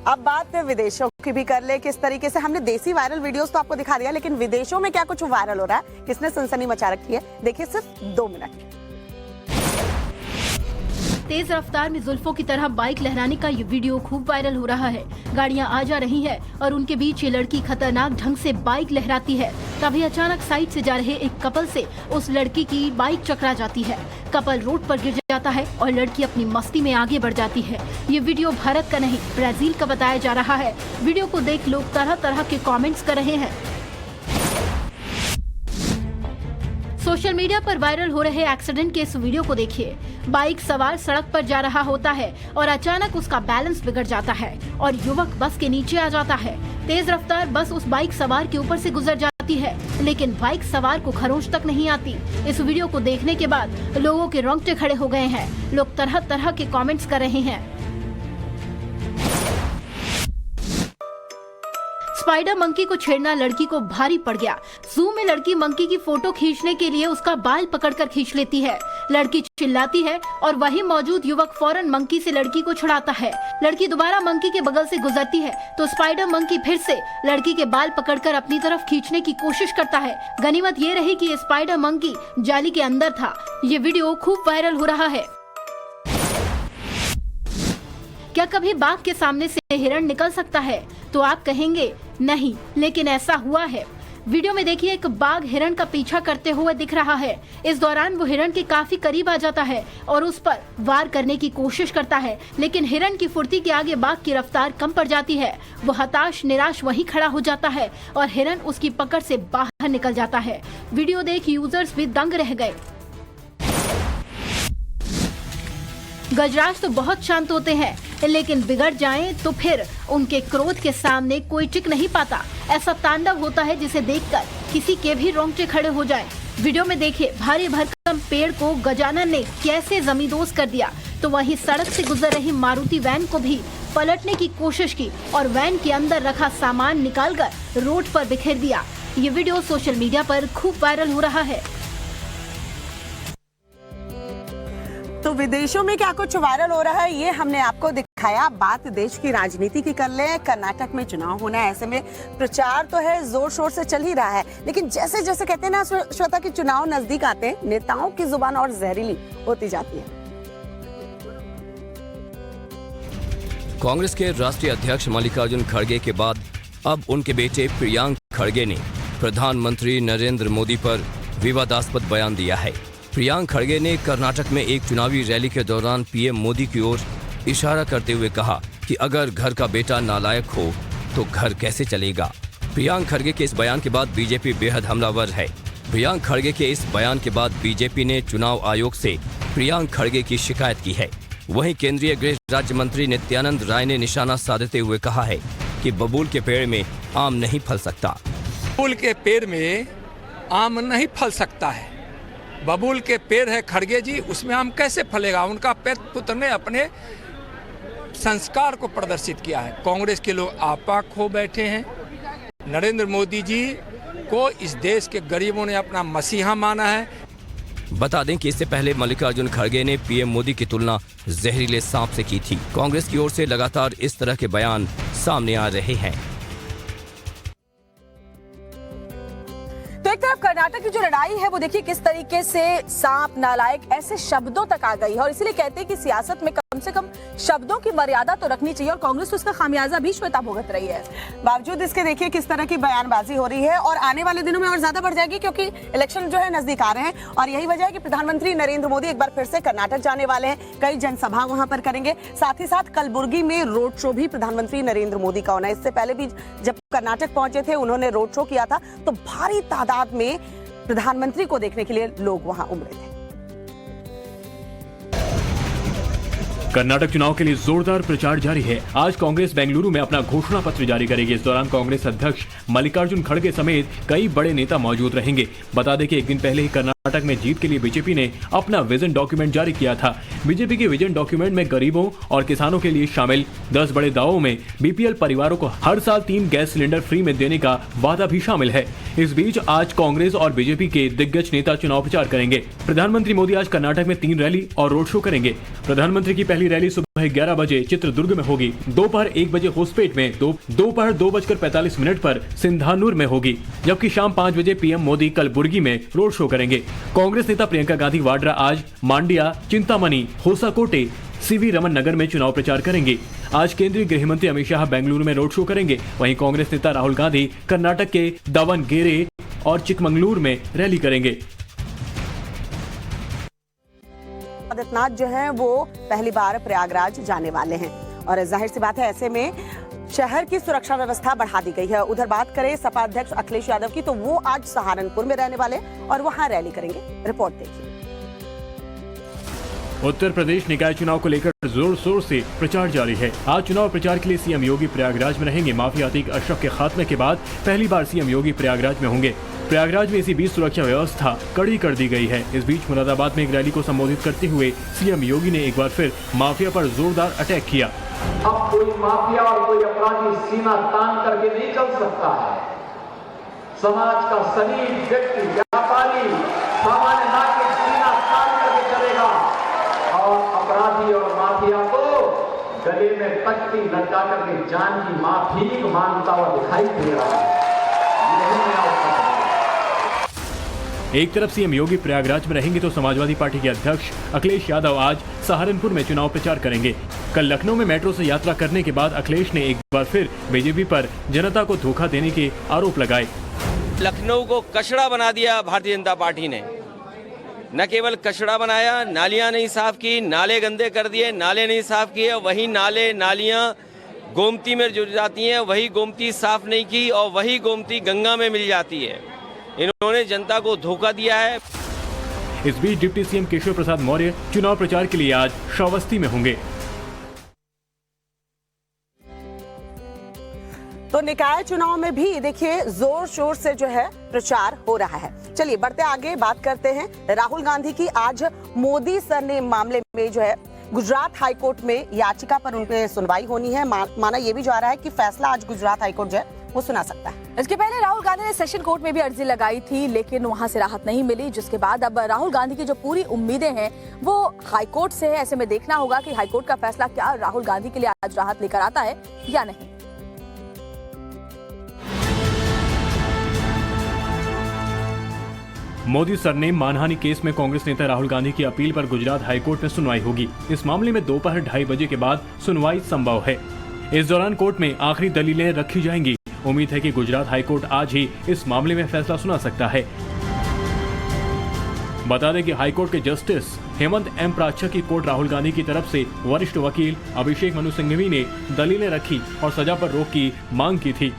अब बात विदेशों की भी कर ले। किस तरीके से हमने देसी वायरल वीडियोस तो आपको दिखा दिया, लेकिन विदेशों में क्या कुछ वायरल हो रहा है, किसने सनसनी मचा रखी है, देखिए सिर्फ 2 मिनट। तेज रफ्तार में जुल्फों की तरह बाइक लहराने का ये वीडियो खूब वायरल हो रहा है। गाड़ियां आ जा रही है और उनके बीच ये लड़की खतरनाक ढंग से बाइक लहराती है। तभी अचानक साइड से जा रहे एक कपल से उस लड़की की बाइक टकरा जाती है। कपल रोड पर गिर जाता है और लड़की अपनी मस्ती में आगे बढ़ जाती है। ये वीडियो भारत का नहीं, ब्राजील का बताया जा रहा है। वीडियो को देख लोग तरह तरह के कमेंट्स कर रहे हैं। सोशल मीडिया पर वायरल हो रहे एक्सीडेंट के इस वीडियो को देखिए। बाइक सवार सड़क पर जा रहा होता है और अचानक उसका बैलेंस बिगड़ जाता है और युवक बस के नीचे आ जाता है। तेज रफ्तार बस उस बाइक सवार के ऊपर से गुजर जाती है, लेकिन बाइक सवार को खरोंच तक नहीं आती। इस वीडियो को देखने के बाद लोगों के रोंगटे खड़े हो गए हैं। लोग तरह तरह के कमेंट्स कर रहे हैं। स्पाइडर मंकी को छेड़ना लड़की को भारी पड़ गया। जू में लड़की मंकी की फोटो खींचने के लिए उसका बाल पकड़कर खींच लेती है। लड़की चिल्लाती है और वहीं मौजूद युवक फौरन मंकी से लड़की को छुड़ाता है। लड़की दोबारा मंकी के बगल से गुजरती है तो स्पाइडर मंकी फिर से लड़की के बाल पकड़कर अपनी तरफ खींचने की कोशिश करता है। गनीमत ये रही कि स्पाइडर मंकी जाली के अंदर था। ये वीडियो खूब वायरल हो रहा है। क्या कभी बाघ के सामने से हिरण निकल सकता है? तो आप कहेंगे नहीं, लेकिन ऐसा हुआ है। वीडियो में देखिए एक बाघ हिरण का पीछा करते हुए दिख रहा है। इस दौरान वो हिरण के काफी करीब आ जाता है और उस पर वार करने की कोशिश करता है, लेकिन हिरण की फुर्ती के आगे बाघ की रफ्तार कम पड़ जाती है। वो हताश निराश वहीं खड़ा हो जाता है और हिरण उसकी पकड़ से बाहर निकल जाता है। वीडियो देख यूजर्स भी दंग रह गए। गजराज तो बहुत शांत होते हैं, लेकिन बिगड़ जाएं तो फिर उनके क्रोध के सामने कोई टिक नहीं पाता। ऐसा तांडव होता है जिसे देखकर किसी के भी रोंगटे खड़े हो जाएं। वीडियो में देखिए भारी भरकम पेड़ को गजानन ने कैसे जमींदोज कर दिया, तो वहीं सड़क से गुजर रही मारुति वैन को भी पलटने की कोशिश की और वैन के अंदर रखा सामान निकालकर रोड पर बिखेर दिया। ये वीडियो सोशल मीडिया पर खूब वायरल हो रहा है। तो विदेशों में क्या कुछ वायरल हो रहा है ये हमने आपको दिखाया। बात देश की राजनीति की कर ले। कर्नाटक में चुनाव होना है, ऐसे में प्रचार तो है जोर शोर से चल ही रहा है, लेकिन जैसे जैसे कहते हैं ना श्वेता कि चुनाव नजदीक आते हैं, नेताओं की जुबान और जहरीली होती जाती है। कांग्रेस के राष्ट्रीय अध्यक्ष मल्लिकार्जुन खड़गे के बाद अब उनके बेटे प्रियांक खड़गे ने प्रधानमंत्री नरेंद्र मोदी पर विवादास्पद बयान दिया है। प्रियांक खड़गे ने कर्नाटक में एक चुनावी रैली के दौरान पीएम मोदी की ओर इशारा करते हुए कहा कि अगर घर का बेटा नालायक हो तो घर कैसे चलेगा। प्रियांक खड़गे के इस बयान के बाद बीजेपी बेहद हमलावर है। प्रियांक खड़गे के इस बयान के बाद बीजेपी ने चुनाव आयोग से प्रियांक खड़गे की शिकायत की है। वहीं केंद्रीय गृह राज्य मंत्री नित्यानंद राय ने निशाना साधते हुए कहा है कि बबूल के पेड़ में आम नहीं फल सकता। बबूल के पेड़ में आम नहीं फल सकता है। बबूल के पेड़ है खड़गे जी, उसमें आम कैसे फलेगा? उनका पुत्र ने अपने संस्कार को प्रदर्शित किया है। कांग्रेस के लोग आपा खो बैठे हैं। नरेंद्र मोदी जी को इस देश के गरीबों ने अपना मसीहा माना है। बता दें कि इससे पहले मल्लिकार्जुन खड़गे ने पीएम मोदी की तुलना जहरीले सांप से की थी। कांग्रेस की ओर से लगातार इस तरह के बयान सामने आ रहे हैं। तो एक तरफ कर्नाटक की जो लड़ाई है वो देखिए किस तरीके से सांप नालायक ऐसे शब्दों तक आ गई है, और इसीलिए कहते हैं कि सियासत में कम से कम शब्दों की मर्यादा तो रखनी चाहिए, और कांग्रेस तो उसका खामियाजा भी श्वेता भुगत रही है। बावजूद इसके देखिए किस तरह की बयानबाजी हो रही है, और आने वाले दिनों में और ज्यादा बढ़ जाएगी क्योंकि इलेक्शन जो है नजदीक आ रहे हैं, और यही वजह है कि प्रधानमंत्री नरेंद्र मोदी एक बार फिर से कर्नाटक जाने वाले हैं, कई जनसभा वहां पर करेंगे, साथ ही साथ कलबुर्गी में रोड शो भी प्रधानमंत्री नरेंद्र मोदी का होना है। इससे पहले भी जब कर्नाटक पहुंचे थे उन्होंने रोड शो किया था, तो भारी तादाद में प्रधानमंत्री को देखने के लिए लोग वहां उमड़े थे। कर्नाटक चुनाव के लिए जोरदार प्रचार जारी है। आज कांग्रेस बेंगलुरु में अपना घोषणा पत्र जारी करेगी। इस दौरान कांग्रेस अध्यक्ष मल्लिकार्जुन खड़गे समेत कई बड़े नेता मौजूद रहेंगे। बता दें कि एक दिन पहले ही कर्नाटक में जीत के लिए बीजेपी ने अपना विजन डॉक्यूमेंट जारी किया था। बीजेपी के विजन डॉक्यूमेंट में गरीबों और किसानों के लिए शामिल 10 बड़े दावों में बीपीएल परिवारों को हर साल 3 गैस सिलेंडर फ्री में देने का वादा भी शामिल है। इस बीच आज कांग्रेस और बीजेपी के दिग्गज नेता चुनाव प्रचार करेंगे। प्रधानमंत्री मोदी आज कर्नाटक में 3 रैली और रोड शो करेंगे। प्रधानमंत्री की पहली रैली सुबह 11 बजे चित्रदुर्ग में होगी, दोपहर 1 बजे होसपेट में, दोपहर 2:45 पर सिंधानूर में होगी, जबकि शाम 5 बजे पीएम मोदी कलबुर्गी में रोड शो करेंगे। कांग्रेस नेता प्रियंका गांधी वाड्रा आज मांडिया, चिंतामणि, होसाकोटे, सीवी रमन नगर में चुनाव प्रचार करेंगे। आज केंद्रीय गृह मंत्री अमित शाह बेंगलुरु में रोड शो करेंगे। वहीं कांग्रेस नेता राहुल गांधी कर्नाटक के दावनगेरे और चिकमंगलूर में रैली करेंगे। आदित्यनाथ जो है वो पहली बार प्रयागराज जाने वाले हैं, और जाहिर सी बात है ऐसे में शहर की सुरक्षा व्यवस्था बढ़ा दी गई है। उधर बात करें सपा अध्यक्ष अखिलेश यादव की, तो वो आज सहारनपुर में रहने वाले और वहां रैली करेंगे। रिपोर्ट देखिए। उत्तर प्रदेश निकाय चुनाव को लेकर जोर शोर से प्रचार जारी है। आज चुनाव प्रचार के लिए सीएम योगी प्रयागराज में रहेंगे। माफिया अतीक अशरफ के खात्मे के बाद पहली बार सीएम योगी प्रयागराज में होंगे। प्रयागराज में इसी बीच सुरक्षा व्यवस्था कड़ी कर दी गई है। इस बीच मुरादाबाद में एक रैली को संबोधित करते हुए सीएम योगी ने एक बार फिर माफिया पर जोरदार अटैक किया। अब कोई माफिया और कोई अपराधी सीना तान करके नहीं चल सकता है। समाज का सलीम व्यक्ति, व्यापारी, सामान्य नागरिक सीना तान करके चलेगा, और अपराधी और माफिया को गले में तख्ती लटका करके जान की माफी मांगता हुआ दिखाई दे रहा है। एक तरफ सीएम योगी प्रयागराज में रहेंगे तो समाजवादी पार्टी के अध्यक्ष अखिलेश यादव आज सहारनपुर में चुनाव प्रचार करेंगे। कल लखनऊ में मेट्रो से यात्रा करने के बाद अखिलेश ने एक बार फिर बीजेपी पर जनता को धोखा देने के आरोप लगाए। लखनऊ को कचड़ा बना दिया भारतीय जनता पार्टी ने। न केवल कचड़ा बनाया, नालियां नहीं साफ की, नाले गंदे कर दिए, नाले नहीं साफ किए, वही नाले नालियां गोमती में जुड़ जाती हैं, वही गोमती साफ नहीं की और वही गोमती गंगा में मिल जाती है। इन्होंने जनता को धोखा दिया है। इस बीच डिप्टी सीएम केशव प्रसाद मौर्य चुनाव प्रचार के लिए आज श्रावस्ती में होंगे। तो निकाय चुनाव में भी देखिए जोर शोर से जो है प्रचार हो रहा है। चलिए बढ़ते आगे, बात करते हैं राहुल गांधी की। आज मोदी सरनेम मामले में जो है गुजरात हाईकोर्ट में याचिका पर उनके सुनवाई होनी है। माना यह भी जा रहा है कि फैसला आज गुजरात हाईकोर्ट जो है वो सुना सकता है। इसके पहले राहुल गांधी ने सेशन कोर्ट में भी अर्जी लगाई थी, लेकिन वहां से राहत नहीं मिली, जिसके बाद अब राहुल गांधी की जो पूरी उम्मीदें हैं वो हाईकोर्ट से है। ऐसे में देखना होगा कि हाईकोर्ट का फैसला क्या राहुल गांधी के लिए आज राहत लेकर आता है या नहीं। मोदी सरनेम मानहानि केस में कांग्रेस नेता राहुल गांधी की अपील पर गुजरात हाईकोर्ट में सुनवाई होगी। इस मामले में दोपहर 2:30 बजे के बाद सुनवाई संभव है। इस दौरान कोर्ट में आखिरी दलीलें रखी जाएंगी। उम्मीद है कि गुजरात हाईकोर्ट आज ही इस मामले में फैसला सुना सकता है। बता दें कि हाईकोर्ट के जस्टिस हेमंत एम प्राच्य की कोर्ट राहुल गांधी की तरफ से वरिष्ठ वकील अभिषेक मनु सिंघवी ने दलीलें रखी और सजा पर रोक की मांग की थी।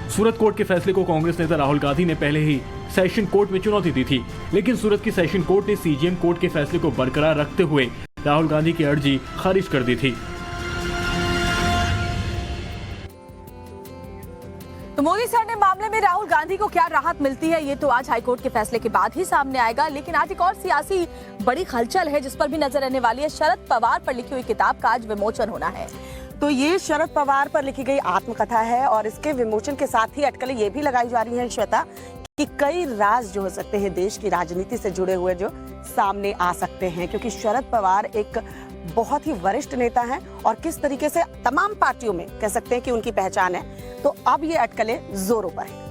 सूरत कोर्ट के फैसले को कांग्रेस नेता राहुल गांधी ने पहले ही सेशन कोर्ट में चुनौती दी थी, लेकिन सूरत की सेशन कोर्ट ने सीजेएम कोर्ट के फैसले को बरकरार रखते हुए राहुल गांधी की अर्जी खारिज कर दी थी। तो मोदी सरनेम मामले में राहुल गांधी को क्या राहत मिलती है, ये तो आज हाईकोर्ट के फैसले के बाद ही सामने आएगा। लेकिन आज एक और सियासी बड़ी हलचल है जिस पर भी नजर रहने वाली है। शरद पवार पर लिखी हुई किताब का आज विमोचन होना है। तो ये शरद पवार पर लिखी गई आत्मकथा है, और इसके विमोचन के साथ ही अटकलें ये भी लगाई जा रही हैं श्वेता कि कई राज जो हो सकते हैं देश की राजनीति से जुड़े हुए जो सामने आ सकते हैं, क्योंकि शरद पवार एक बहुत ही वरिष्ठ नेता हैं और किस तरीके से तमाम पार्टियों में कह सकते हैं कि उनकी पहचान है। तो अब ये अटकलें जोरों पर है।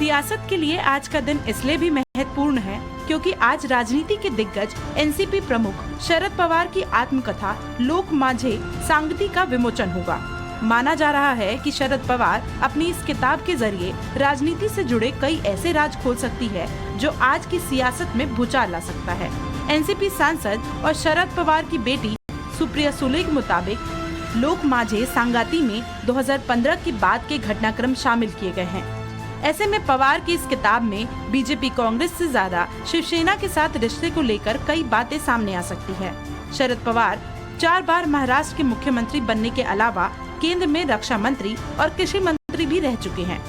सियासत के लिए आज का दिन इसलिए भी महत्वपूर्ण है क्योंकि आज राजनीति के दिग्गज एनसीपी प्रमुख शरद पवार की आत्मकथा लोक माझे सांगती का विमोचन होगा। माना जा रहा है कि शरद पवार अपनी इस किताब के जरिए राजनीति से जुड़े कई ऐसे राज खोल सकती है जो आज की सियासत में भूचाल ला सकता है। एनसीपी सांसद और शरद पवार की बेटी सुप्रिया सुले के मुताबिक लोक माझे सांगाती में 2015 के बाद के घटनाक्रम शामिल किए गए हैं। ऐसे में पवार की इस किताब में बीजेपी कांग्रेस से ज्यादा शिवसेना के साथ रिश्ते को लेकर कई बातें सामने आ सकती है। शरद पवार 4 बार महाराष्ट्र के मुख्यमंत्री बनने के अलावा केंद्र में रक्षा मंत्री और कृषि मंत्री भी रह चुके हैं।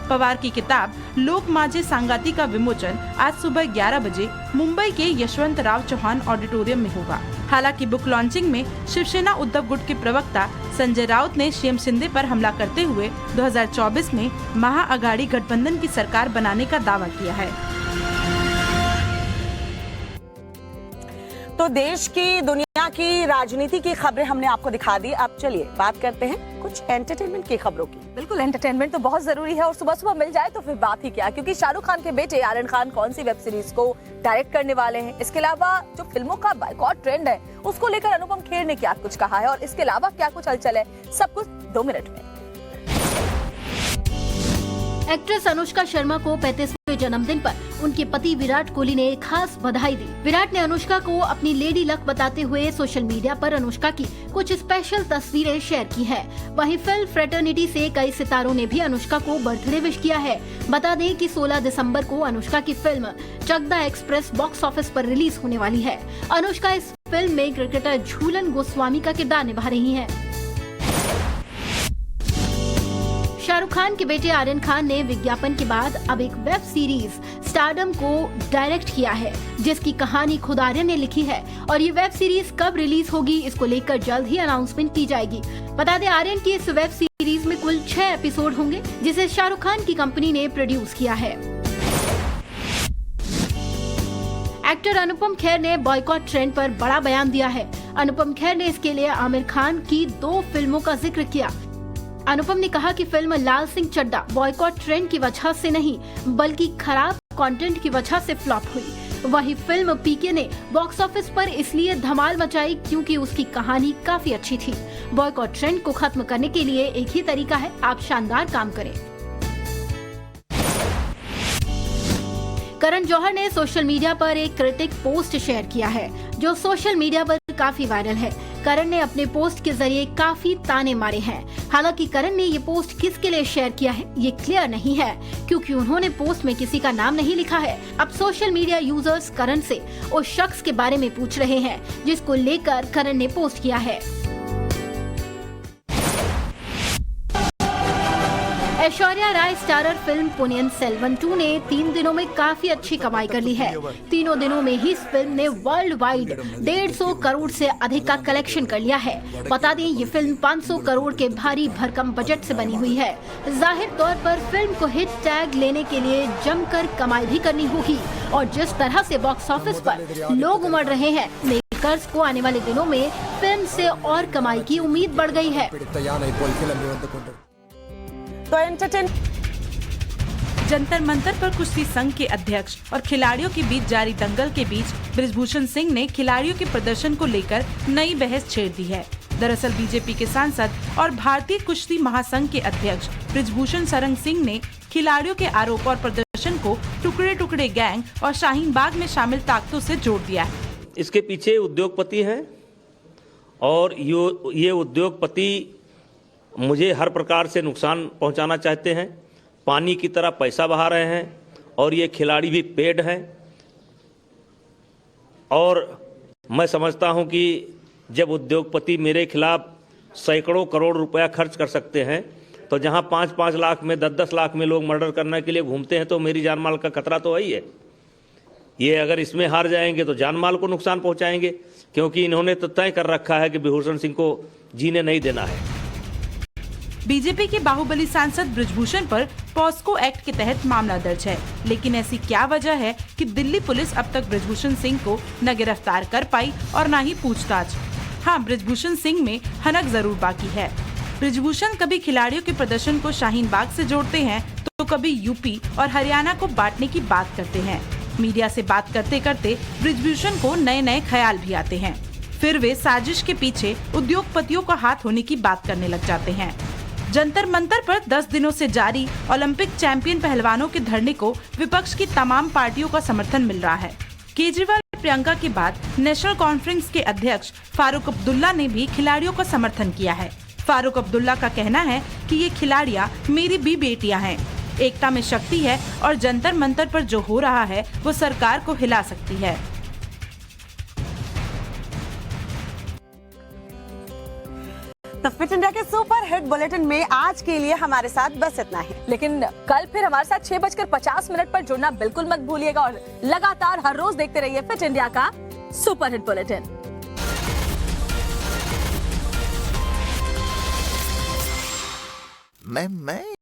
पवार की किताब लोक माझे सांगाती का विमोचन आज सुबह 11 बजे मुंबई के यशवंतराव चौहान ऑडिटोरियम में होगा। हालांकि बुक लॉन्चिंग में शिवसेना उद्धव गुट के प्रवक्ता संजय राउत ने सीएम शिंदे पर हमला करते हुए 2024 में महाअघाड़ी गठबंधन की सरकार बनाने का दावा किया है। तो देश की, दुनिया की, राजनीति की खबरें हमने आपको दिखा दी। अब चलिए बात करते हैं कुछ एंटरटेनमेंट की खबरों की। बिल्कुल, एंटरटेनमेंट तो बहुत जरूरी है और सुबह सुबह मिल जाए तो फिर बात ही क्या, क्योंकि शाहरुख खान के बेटे आर्यन खान कौन सी वेब सीरीज को डायरेक्ट करने वाले हैं। इसके अलावा जो फिल्मों का बायकॉट ट्रेंड है उसको लेकर अनुपम खेर ने क्या कुछ कहा है और इसके अलावा क्या कुछ हलचल है, सब कुछ 2 मिनट में। एक्ट्रेस अनुष्का शर्मा को 35वें जन्मदिन पर उनके पति विराट कोहली ने खास बधाई दी। विराट ने अनुष्का को अपनी लेडी लक बताते हुए सोशल मीडिया पर अनुष्का की कुछ स्पेशल तस्वीरें शेयर की हैं। वहीं फिल्म फ्रेटर्निटी से कई सितारों ने भी अनुष्का को बर्थडे विश किया है। बता दें कि 16 दिसंबर को अनुष्का की film Chakda express box office पर रिलीज होने वाली है। अनुष्का इस फिल्म में क्रिकेटर झूलन गोस्वामी का किरदार निभा रही है। शाहरुख खान के बेटे आर्यन खान ने विज्ञापन के बाद अब एक वेब सीरीज स्टारडम को डायरेक्ट किया है, जिसकी कहानी खुद आर्यन ने लिखी है और ये वेब सीरीज कब रिलीज होगी इसको लेकर जल्द ही अनाउंसमेंट की जाएगी। बता दें आर्यन की इस वेब सीरीज में कुल 6 एपिसोड होंगे, जिसे शाहरुख खान की कंपनी ने प्रोड्यूस किया है। एक्टर अनुपम खेर ने बॉयकॉट ट्रेंड पर बड़ा बयान दिया है। अनुपम खेर ने इसके लिए आमिर खान की 2 फिल्मों का जिक्र किया। अनुपम ने कहा कि फिल्म लाल सिंह चड्ढा बॉयकॉट ट्रेंड की वजह से नहीं बल्कि खराब कंटेंट की वजह से फ्लॉप हुई। वही फिल्म पीके ने बॉक्स ऑफिस पर इसलिए धमाल मचाई क्योंकि उसकी कहानी काफी अच्छी थी। बॉयकॉट ट्रेंड को खत्म करने के लिए एक ही तरीका है, आप शानदार काम करें। करण जौहर ने सोशल मीडिया पर एक क्रिटिक पोस्ट शेयर किया है जो सोशल मीडिया पर काफी वायरल है। करण ने अपने पोस्ट के जरिए काफी ताने मारे हैं। हालांकि करण ने ये पोस्ट किसके लिए शेयर किया है ये क्लियर नहीं है, क्योंकि उन्होंने पोस्ट में किसी का नाम नहीं लिखा है। अब सोशल मीडिया यूजर्स करण से उस शख्स के बारे में पूछ रहे हैं जिसको लेकर करण ने पोस्ट किया है। ऐश्वर्या राय स्टारर फिल्म पोनियन सेल्वन 2 ने 3 दिनों में काफी अच्छी कमाई कर ली है। तीनों दिनों में ही इस फिल्म ने वर्ल्ड वाइड 150 करोड़ से अधिक का कलेक्शन कर लिया है। बता दें ये फिल्म 500 करोड़ के भारी भरकम बजट से बनी हुई है। जाहिर तौर पर फिल्म को हिट टैग लेने के लिए जमकर कमाई भी करनी होगी और जिस तरह से बॉक्स ऑफिस पर लोग उमड़ रहे हैं, मेकर्स को आने वाले दिनों में फिल्म से और कमाई की उम्मीद बढ़ गई है। तो एंटरटेन जंतर मंतर पर कुश्ती संघ के अध्यक्ष और खिलाड़ियों के बीच जारी दंगल के बीच बृजभूषण सिंह ने खिलाड़ियों के प्रदर्शन को लेकर नई बहस छेड़ दी है। दरअसल बीजेपी के सांसद और भारतीय कुश्ती महासंघ के अध्यक्ष बृजभूषण सरंग सिंह ने खिलाड़ियों के आरोप और प्रदर्शन को टुकड़े टुकड़े गैंग और शाहीन बाग में शामिल ताकतों से जोड़ दिया है। इसके पीछे उद्योगपति हैं और ये उद्योगपति मुझे हर प्रकार से नुकसान पहुंचाना चाहते हैं, पानी की तरह पैसा बहा रहे हैं और ये खिलाड़ी भी पेड हैं। और मैं समझता हूं कि जब उद्योगपति मेरे खिलाफ सैकड़ों करोड़ रुपया खर्च कर सकते हैं तो जहां 5-5 लाख में 10-10 लाख में लोग मर्डर करने के लिए घूमते हैं तो मेरी जान माल का खतरा तो वही है। ये अगर इसमें हार जाएंगे तो जान माल को नुकसान पहुंचाएंगे, क्योंकि इन्होंने तो तय कर रखा है कि बृजभूषण सिंह को जीने नहीं देना है। बीजेपी के बाहुबली सांसद बृजभूषण पर पॉस्को एक्ट के तहत मामला दर्ज है, लेकिन ऐसी क्या वजह है कि दिल्ली पुलिस अब तक बृजभूषण सिंह को न गिरफ्तार कर पाई और न ही पूछताछ। हाँ, बृजभूषण सिंह में हनक जरूर बाकी है। बृजभूषण कभी खिलाड़ियों के प्रदर्शन को शाहीन बाग से जोड़ते हैं तो कभी यूपी और हरियाणा को बांटने की बात करते हैं। मीडिया से बात करते करते बृजभूषण को नए नए ख्याल भी आते हैं। फिर वे साजिश के पीछे उद्योगपतियों का हाथ होने की बात करने लग जाते हैं। जंतर मंतर पर 10 दिनों से जारी ओलंपिक चैंपियन पहलवानों के धरने को विपक्ष की तमाम पार्टियों का समर्थन मिल रहा है। केजरीवाल प्रियंका के बाद नेशनल कॉन्फ्रेंस के अध्यक्ष फारूक अब्दुल्ला ने भी खिलाड़ियों का समर्थन किया है। फारूक अब्दुल्ला का कहना है कि ये खिलाड़ियां मेरी भी बेटियां हैं। एकता में शक्ति है और जंतर मंतर पर जो हो रहा है वो सरकार को हिला सकती है। तो फिट इंडिया के सुपर हिट बुलेटिन में आज के लिए हमारे साथ बस इतना ही। लेकिन कल फिर हमारे साथ 6:50 पर जुड़ना बिल्कुल मत भूलिएगा और लगातार हर रोज देखते रहिए फिट इंडिया का सुपर हिट बुलेटिन। मैं